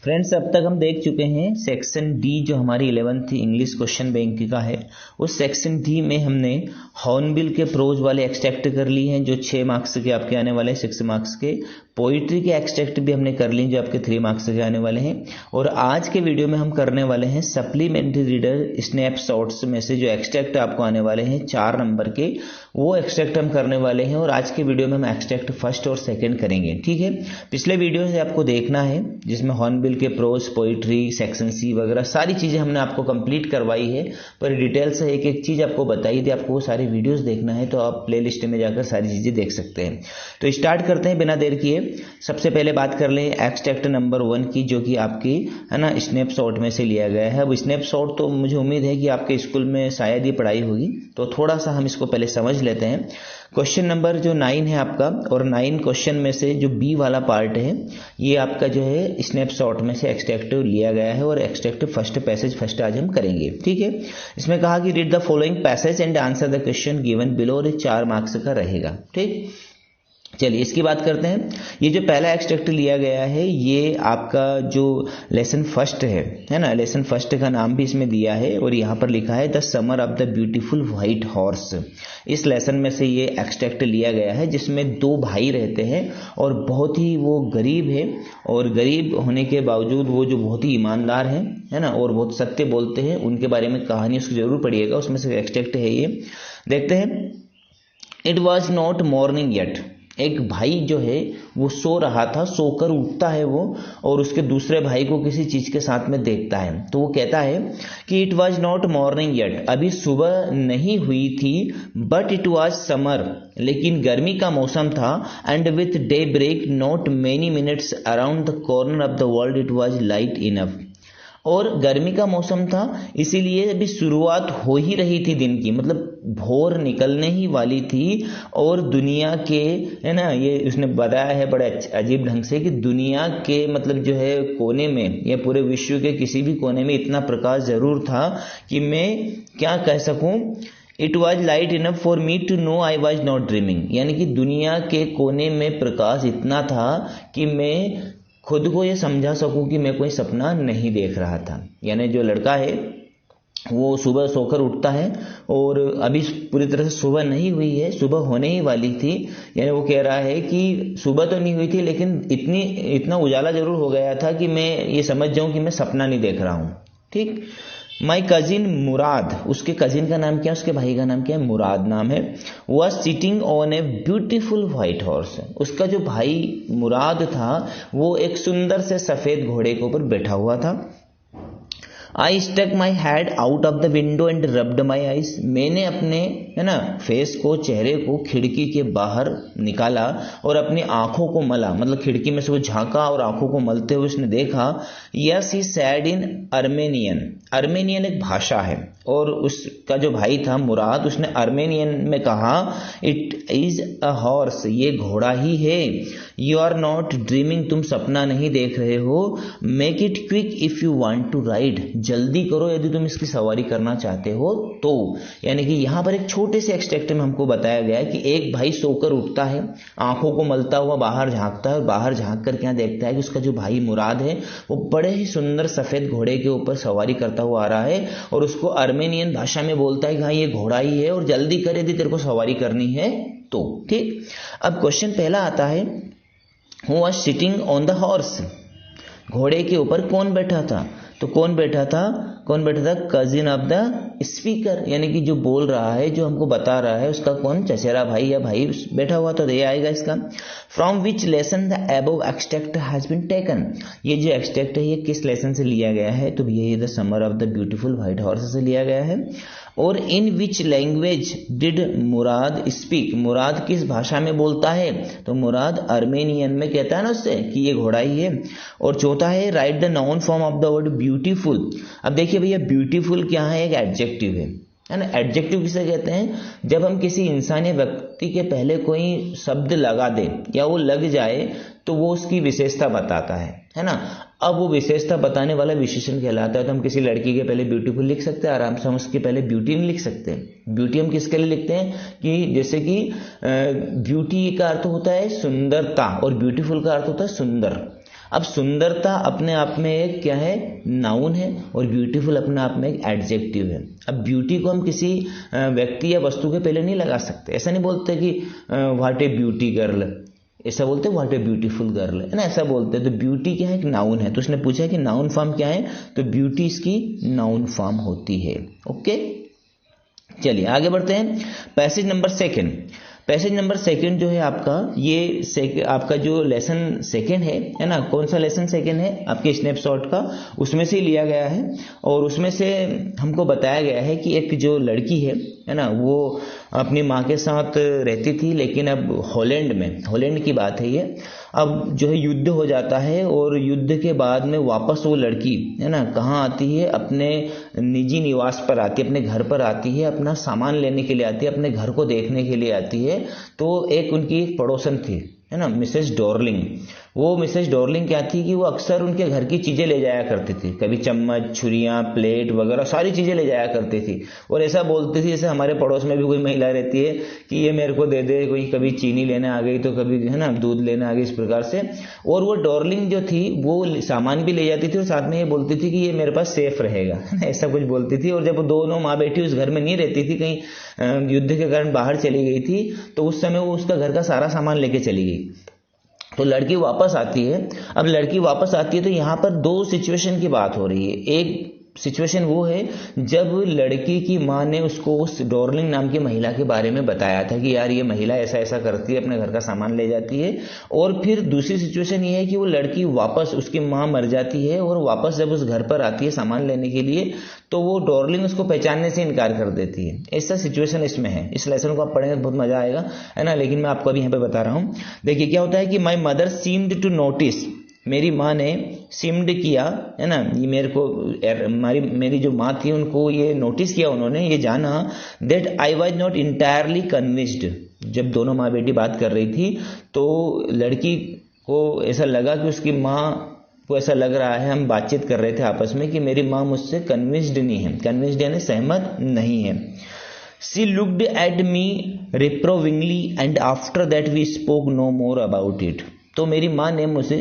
Friends, अब तक हम देख चुके हैं सेक्शन डी जो हमारी 11th इंग्लिश क्वेश्चन बैंक का है। उस सेक्शन डी में हमने हॉर्नबिल के प्रोज वाले एक्सट्रैक्ट कर लिए हैं जो 6 मार्क्स के आपके आने वाले हैं, 6 मार्क्स के। पोइट्री के एक्सट्रैक्ट भी हमने कर लिए जो आपके 3 मार्क्स के आने वाले हैं। और आज के वीडियो में हम करने वाले हैं सप्लीमेंट्री रीडर स्नैपशॉट्स में से जो एक्सट्रैक्ट आपको आने वाले हैं 4 नंबर के, वो एक्सट्रैक्ट हम करने वाले हैं। और आज के वीडियो में हम एक्सट्रैक्ट फर्स्ट और सेकंड करेंगे, ठीक है। पिछले वीडियो से आपको देखना है जिसमें हॉर्नबिल के प्रोज, पोइट्री, सेक्शन सी वगैरह सारी चीजें हमने आपको कंप्लीट करवाई है, पर डिटेल से एक एक चीज आपको बताई थी। आपको वो सारी वीडियोस देखना है तो आप प्लेलिस्ट में जाकर सारी चीजें देख सकते हैं। तो स्टार्ट करते हैं बिना देर किए। सबसे पहले बात कर लें एक्सट्रैक्ट नंबर 1 की, जो कि आपकी है ना स्नैपशॉट में से लिया गया है। अब स्नैपशॉट तो मुझे उम्मीद है कि आपके स्कूल में शायद ही पढ़ाई होगी, तो थोड़ा सा हम इसको पहले समझ लेते हैं। क्वेश्चन नंबर जो 9 है आपका, और 9 क्वेश्चन में से जो बी वाला पार्ट है ये आपका जो है स्नैपशॉट में से एक्सट्रैक्ट लिया गया है। और एक्सट्रैक्ट फर्स्ट पैसेज फर्स्ट आज हम करेंगे, ठीक है। इसमें कहा कि read the following passage and answer the question given below, और 4 मार्क्स का रहेगा, ठीक। चलिए इसकी बात करते हैं। ये जो पहला एक्सट्रैक्ट लिया गया है ये आपका जो लेसन फर्स्ट है ना, लेसन फर्स्ट का नाम भी इसमें दिया है और यहाँ पर लिखा है the summer of the beautiful white horse. इस लेसन में से ये एक्सट्रैक्ट लिया गया है जिसमें 2 भाई रहते हैं और बहुत ही वो गरीब है, और गरीब होने के बावजूद वो जो बहुत ही ईमानदार है ना, और बहुत सत्य बोलते हैं। उनके बारे में कहानी उसको जरूर पढ़िएगा, उसमें से एक्सट्रैक्ट है ये। देखते हैं। It was not morning yet. एक भाई जो है वो सो रहा था, सोकर उठता है वो, और उसके दूसरे भाई को किसी चीज के साथ में देखता है। तो वो कहता है कि it was not morning yet, अभी सुबह नहीं हुई थी, बट इट वॉज समर, लेकिन गर्मी का मौसम था। And with daybreak not many minutes around the corner of the world it was light enough. और गर्मी का मौसम था इसीलिए अभी शुरुआत हो ही रही थी दिन की, मतलब भोर निकलने ही वाली थी। और दुनिया के है ना, ये उसने बताया है बड़े अजीब ढंग से कि दुनिया के मतलब जो है कोने में या पूरे विश्व के किसी भी कोने में इतना प्रकाश जरूर था कि मैं क्या कह सकूं, it was light enough for me to know I was not dreaming. यानी कि दुनिया के कोने में प्रकाश इतना था कि मैं खुद को ये समझा सकूं कि मैं कोई सपना नहीं देख रहा था। यानी जो लड़का है वो सुबह सोकर उठता है और अभी पूरी तरह से सुबह नहीं हुई है, सुबह होने ही वाली थी। यानी वो कह रहा है कि सुबह तो नहीं हुई थी लेकिन इतना उजाला जरूर हो गया था कि मैं ये समझ जाऊं कि मैं सपना नहीं देख रहा हूं, ठीक। माई कजिन मुराद, उसके कजिन का नाम क्या है, उसके भाई का नाम क्या है, मुराद नाम है। Was sitting on a beautiful white horse. उसका जो भाई मुराद था वो एक सुंदर से सफेद घोड़े के ऊपर बैठा हुआ था। I stuck my head out of the window and rubbed my eyes. मैंने अपने है ना फेस को, चेहरे को खिड़की के बाहर निकाला और अपनी आंखों को मला, मतलब खिड़की में से वो झांका और आंखों को मलते हुए उसने देखा। Yes he sad in Armenian. Armenian एक भाषा है और उसका जो भाई था मुराद, उसने अर्मेनियन में कहा इट इज अ हॉर्स, ये घोड़ा ही है। यू आर नॉट ड्रीमिंग, तुम सपना नहीं देख रहे हो। Make it quick if you want to ride, जल्दी करो यदि तुम इसकी सवारी करना चाहते हो तो। यानी कि यहाँ पर एक छोटे से एक्सट्रैक्ट में हमको बताया गया है कि एक भाई सोकर उठता है, आंखों को मलता हुआ बाहर झांकता है, और बाहर झांक कर क्या देखता है कि उसका जो भाई मुराद है वो बड़े ही सुंदर सफेद घोड़े के ऊपर सवारी करता हुआ आ रहा है, और उसको अर्मेनियन भाषा में बोलता है कि हाँ ये घोड़ा ही है और जल्दी कर यदि तेरे को सवारी करनी है तो, ठीक। अब क्वेश्चन पहला आता है, who was sitting on the horse. घोड़े के ऊपर कौन बैठा था, तो कौन बैठा था, कजिन ऑफ द स्पीकर, यानी कि जो बोल रहा है, जो हमको बता रहा है उसका कौन, चचेरा भाई या भाई बैठा हुआ, तो ये आएगा इसका। From which lesson the above extract has been taken. ये जो एक्सट्रैक्ट है ये किस लेसन से लिया गया है, तो ये the summer of the beautiful white horse से लिया गया है। और in which language did Mourad speak, Mourad किस भाषा में बोलता है, तो मुराद अर्मेनियन में कहता है ना उससे कि ये घोड़ा ही है। और चौथा है right the noun form of the word beautiful. अब देखिए भैया ब्यूटीफुल क्या है, एक एडजेक्टिव है ना। एडजेक्टिव किसे कहते हैं, जब हम किसी इंसान या व्यक्ति के पहले कोई शब्द लगा दे या वो लग जाए तो वो उसकी विशेषता बताता है ना। अब वो विशेषता बताने वाला विशेषण कहलाता है। तो हम किसी लड़की के पहले ब्यूटीफुल लिख सकते हैं आराम से, हम उसके पहले ब्यूटी नहीं लिख सकते। ब्यूटी हम किसके लिए लिखते हैं कि जैसे कि ब्यूटी का अर्थ होता है सुंदरता और ब्यूटीफुल का अर्थ होता है सुंदर। अब सुंदरता अपने आप में एक क्या है, नाउन है, और ब्यूटीफुल अपने आप में एक एडजेक्टिव है। अब ब्यूटी को हम किसी व्यक्ति या वस्तु के पहले नहीं लगा सकते। ऐसा नहीं बोलते कि व्हाट ए ब्यूटी गर्ल, ऐसा बोलते व्हाट ए ब्यूटीफुल गर्ल, है ना, ऐसा बोलते हैं। तो ब्यूटी क्या है, एक नाउन है। तो उसने पूछा कि नाउन फॉर्म क्या है, तो ब्यूटी इसकी नाउन फॉर्म होती है। ओके, चलिए आगे बढ़ते हैं। Passage number second, passage number second जो है आपका, ये आपका जो लेसन सेकंड है ना, कौन सा लेसन सेकंड है आपके स्नैपशॉट का, उसमें से लिया गया है। और उसमें से हमको बताया गया है कि एक जो लड़की है ना, वो अपनी माँ के साथ रहती थी, लेकिन अब हॉलैंड की बात है ये, अब जो है युद्ध हो जाता है, और युद्ध के बाद में वापस वो लड़की है ना कहाँ आती है, अपने निजी निवास पर आती है, अपने घर पर आती है, अपना सामान लेने के लिए आती है, अपने घर को देखने के लिए आती है। तो एक उनकी एक पड़ोसन थी, है ना, मिसेस डॉर्लिंग। वो मिसेस डॉर्लिंग क्या थी कि वो अक्सर उनके घर की चीजें ले जाया करती थी, कभी चम्मच, छुरियां, प्लेट वगैरह सारी चीजें ले जाया करती थी। और ऐसा बोलती थी जैसे हमारे पड़ोस में भी कोई महिला रहती है कि ये मेरे को दे दे, कोई कभी चीनी लेने आ गई तो कभी है ना दूध लेने आ गई, इस प्रकार से। और वो डॉर्लिंग जो थी वो सामान भी ले जाती थी और साथ में ये बोलती थी कि ये मेरे पास सेफ रहेगा, ऐसा कुछ बोलती थी। और जब दोनों माँ बेटी उस घर में नहीं रहती थी, कहीं युद्ध के कारण बाहर चली गई थी, तो उस समय वो उसका घर का सारा सामान लेके चली गई। तो लड़की वापस आती है। अब लड़की वापस आती है तो यहाँ पर दो सिचुएशन की बात हो रही है। एक सिचुएशन वो है जब लड़की की माँ ने उसको उस डॉर्लिंग नाम की महिला के बारे में बताया था कि यार ये महिला ऐसा ऐसा करती है, अपने घर का सामान ले जाती है। और फिर दूसरी सिचुएशन ये है कि वो लड़की वापस, उसकी माँ मर जाती है और वापस जब उस घर पर आती है सामान लेने के लिए, तो वो डॉर्लिंग उसको पहचानने से इनकार कर देती है। ऐसा सिचुएशन इसमें है। इस लेसन को आप पढ़ेंगे तो बहुत मजा आएगा, है ना, लेकिन मैं आपको अभी यहाँ पे बता रहा हूँ। देखिए क्या होता है कि my mother seemed to notice, मेरी माँ ने सीम्ड किया, है ना, ये मेरे को मेरी जो माँ थी उनको ये नोटिस किया, उन्होंने ये जाना that I was not entirely convinced. जब दोनों माँ बेटी बात कर रही थी तो लड़की को ऐसा लगा कि उसकी माँ को ऐसा लग रहा है, हम बातचीत कर रहे थे आपस में, कि मेरी माँ मुझसे कन्विंस्ड नहीं है, कन्विंस्ड यानी सहमत नहीं है। She looked at me reprovingly and after that we spoke no more about it। तो मेरी माँ ने मुझे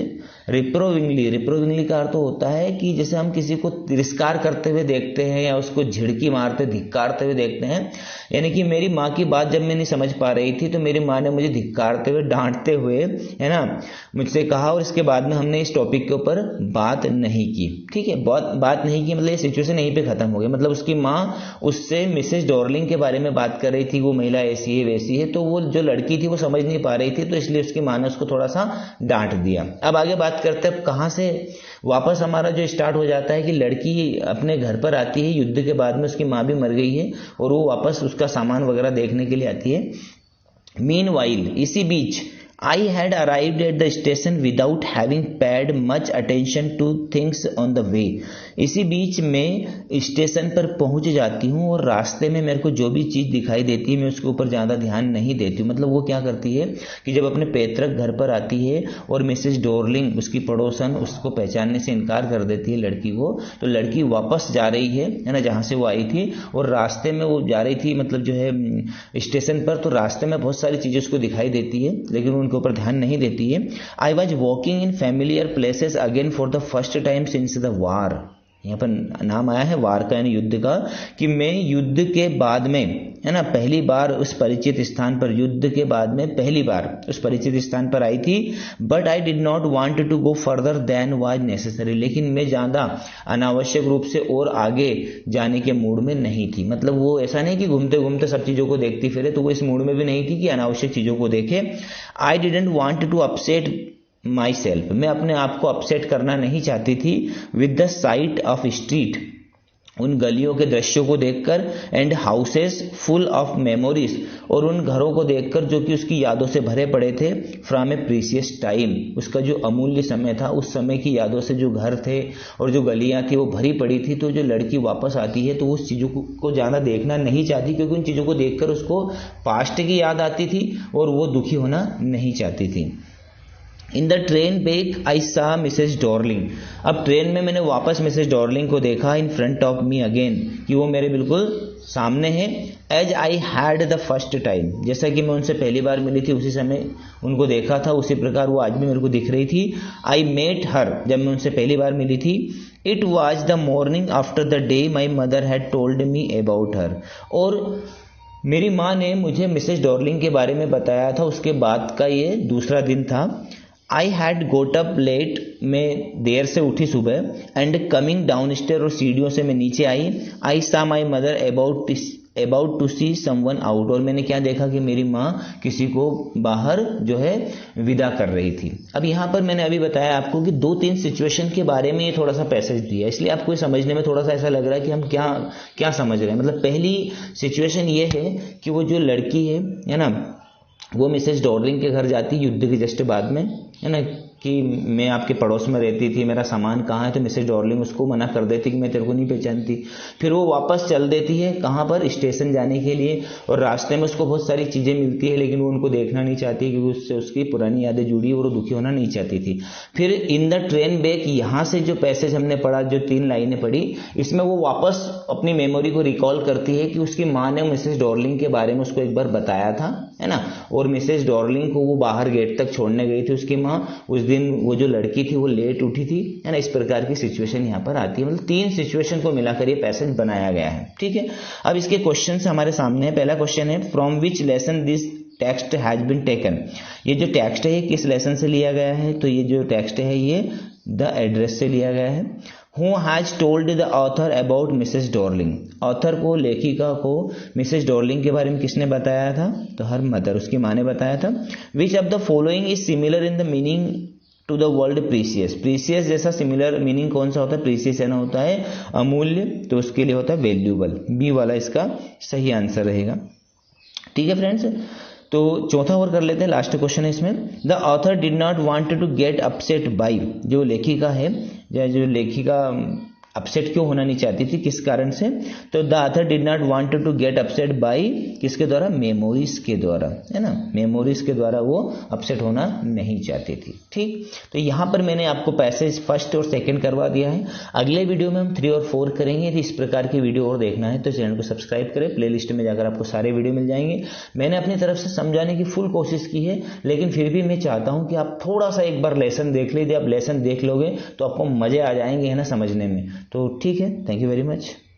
रिप्रोविंगली का अर्थ होता है कि जैसे हम किसी को तिरस्कार करते हुए देखते हैं या उसको झिड़की मारते धिक्कारते हुए देखते हैं, यानी कि मेरी माँ की बात जब मैं नहीं समझ पा रही थी तो मेरी माँ ने मुझे धिक्कारते हुए, डांटते हुए, है ना, मुझसे कहा, और इसके बाद में हमने इस टॉपिक के ऊपर बात नहीं की। ठीक है, बात नहीं की मतलब ये सिचुएशन यहीं पे खत्म हो गई। मतलब उसकी माँ उससे मिसेस डॉर्लिंग के बारे में बात कर रही थी, वो महिला ऐसी है वैसी है, तो वो जो लड़की थी वो समझ नहीं पा रही थी, तो इसलिए उसकी माँ ने उसको थोड़ा सा डांट दिया। अब आगे बात करते हैं कहां से वापस हमारा जो स्टार्ट हो जाता है कि लड़की अपने घर पर आती है, युद्ध के बाद में उसकी माँ भी मर गई है और वो वापस उसका सामान वगैरह देखने के लिए आती है। मीनवाइल, इसी बीच I had arrived at the station without having paid much attention to things on the way। इसी बीच मैं स्टेशन पर पहुंच जाती हूँ और रास्ते में मेरे को जो भी चीज़ दिखाई देती है मैं उसके ऊपर ज़्यादा ध्यान नहीं देती हूँ। मतलब वो क्या करती है कि जब अपने पैतृक घर पर आती है और मिसेस डॉर्लिंग उसकी पड़ोसन उसको पहचानने से इनकार कर देती है लड़की को, तो लड़की वापस जा रही है ना, जहाँ से वो आई थी, और रास्ते में वो जा रही थी मतलब जो है स्टेशन पर, तो रास्ते में बहुत सारी चीज़ें उसको दिखाई देती है लेकिन उनके ऊपर ध्यान नहीं देती है। I was walking in familiar places again for the first time since the war. यहाँ पर नाम आया है वार का यानी युद्ध का, कि मैं युद्ध के बाद में, है ना, पहली बार उस परिचित स्थान पर, युद्ध के बाद में पहली बार उस परिचित स्थान पर आई थी। But I did not want to go further than was necessary, लेकिन मैं ज़्यादा अनावश्यक रूप से और आगे जाने के मूड में नहीं थी। मतलब वो ऐसा नहीं कि घूमते घूमते सब चीज़ों को देखती फिरे, तो वो इस मूड में भी नहीं थी कि अनावश्यक चीज़ों को देखे। I didn't want to upset myself, मैं अपने आप को अपसेट करना नहीं चाहती थी with the sight of street, उन गलियों के दृश्यों को देखकर, and houses full of memories, और उन घरों को देखकर जो कि उसकी यादों से भरे पड़े थे, फ्रॉम ए प्रीसियस टाइम, उसका जो अमूल्य समय था, उस समय की यादों से जो घर थे और जो गलियां थी वो भरी पड़ी थी। तो जो लड़की वापस आती है तो उस चीज़ों को ज़्यादा देखना नहीं चाहती, क्योंकि उन चीज़ों को देखकर उसको पास्ट की याद आती थी और वो दुखी होना नहीं चाहती थी। In the train back I सा मिसेस डॉर्लिंग, अब ट्रेन में मैंने वापस मिसेस डॉर्लिंग को देखा, in front of me again, कि वो मेरे बिल्कुल सामने है as I had the first time, जैसा कि मैं उनसे पहली बार मिली थी उसी समय उनको देखा था, उसी प्रकार वो आज भी मेरे को दिख रही थी। आई मेट हर, जब मैं उनसे पहली बार मिली थी। It was the morning after the day my mother had told me about her, और मेरी माँ ने मुझे मिसेस डॉर्लिंग के बारे में बताया था, उसके बाद का ये दूसरा दिन था। I had got up late, मैं देर से उठी सुबह। एंड कमिंग डाउन स्टेयर, और सीढ़ियों से मैं नीचे आई। I saw my mother about to see someone out, और मैंने क्या देखा कि मेरी माँ किसी को बाहर जो है विदा कर रही थी। अब यहाँ पर मैंने अभी बताया आपको कि 2-3 सिचुएशन के बारे में ये थोड़ा सा पैसेज दिया, इसलिए आपको समझने में थोड़ा सा ऐसा लग रहा है कि हम क्या समझ रहे हैं। मतलब पहली सिचुएशन ये है कि वो जो लड़की है ना, वो मिसेस डॉर्लिंग के घर जाती युद्ध के जस्ट बाद में, है ना, कि मैं आपके पड़ोस में रहती थी, मेरा सामान कहाँ है, तो मिसेस डॉर्लिंग उसको मना कर देती कि मैं तेरे को नहीं पहचानती। फिर वो वापस चल देती है कहाँ पर, स्टेशन जाने के लिए, और रास्ते में उसको बहुत सारी चीज़ें मिलती है लेकिन वो उनको देखना नहीं चाहती क्योंकि उससे उसकी पुरानी यादें जुड़ी और वो दुखी होना नहीं चाहती थी। फिर इन द ट्रेन बैक, यहाँ से जो पैसेज हमने पढ़ा, जो 3 लाइनें पढ़ी, इसमें वो वापस अपनी मेमोरी को रिकॉल करती है कि उसकी माँ ने मिसेस डॉर्लिंग के बारे में उसको एक बार बताया था, है ना, और मिसेस डॉर्लिंग को वो बाहर गेट तक छोड़ने गई थी उसकी माँ। उस दिन वो जो लड़की थी वो लेट उठी थी, है ना, इस प्रकार की सिचुएशन यहाँ पर आती है। मतलब 3 सिचुएशन को मिलाकर ये पैसेज बनाया गया है, ठीक है। अब इसके क्वेश्चन हमारे सामने है। पहला क्वेश्चन है from which lesson this text has been taken. ये जो टेक्स्ट है ये किस लेसन से लिया गया है, तो ये जो टेक्स्ट है ये द एड्रेस से लिया गया है। Who has told the author about Mrs. Dorling? Author को, लेखिका को मिसेस डॉर्लिंग के बारे में किसने बताया था, तो हर मदर, उसकी माँ ने बताया था। Which of the following is similar in the meaning to the word precious? Precious जैसा सिमिलर मीनिंग कौन सा होता है, प्रीसियस है ना, होता है अमूल्य, तो उसके लिए होता है वैल्यूबल। बी वाला इसका सही आंसर रहेगा, ठीक है फ्रेंड्स। तो चौथा और कर लेते हैं, लास्ट क्वेश्चन है इसमें। The author did not want to get upset by, जो लेखिका है या जो लेखिका अपसेट क्यों होना नहीं चाहती थी, किस कारण से, तो the author did not want to get upset by, किसके द्वारा, मेमोरीज के द्वारा, है ना, मेमोरीज के द्वारा वो अपसेट होना नहीं चाहती थी, ठीक। तो यहाँ पर मैंने आपको पैसेज फर्स्ट और सेकंड करवा दिया है। अगले वीडियो में हम 3 और 4 करेंगे। तो इस प्रकार की वीडियो और देखना है तो चैनल को सब्सक्राइब करें, प्लेलिस्ट में जाकर आपको सारे वीडियो मिल जाएंगे। मैंने अपनी तरफ से समझाने की फुल कोशिश की है, लेकिन फिर भी मैं चाहता हूँ कि आप थोड़ा सा एक बार लेसन देख लीजिए। आप लेसन देख लोगे तो आपको मजे आ जाएंगे, है ना, समझने में। तो ठीक है, थैंक यू वेरी मच।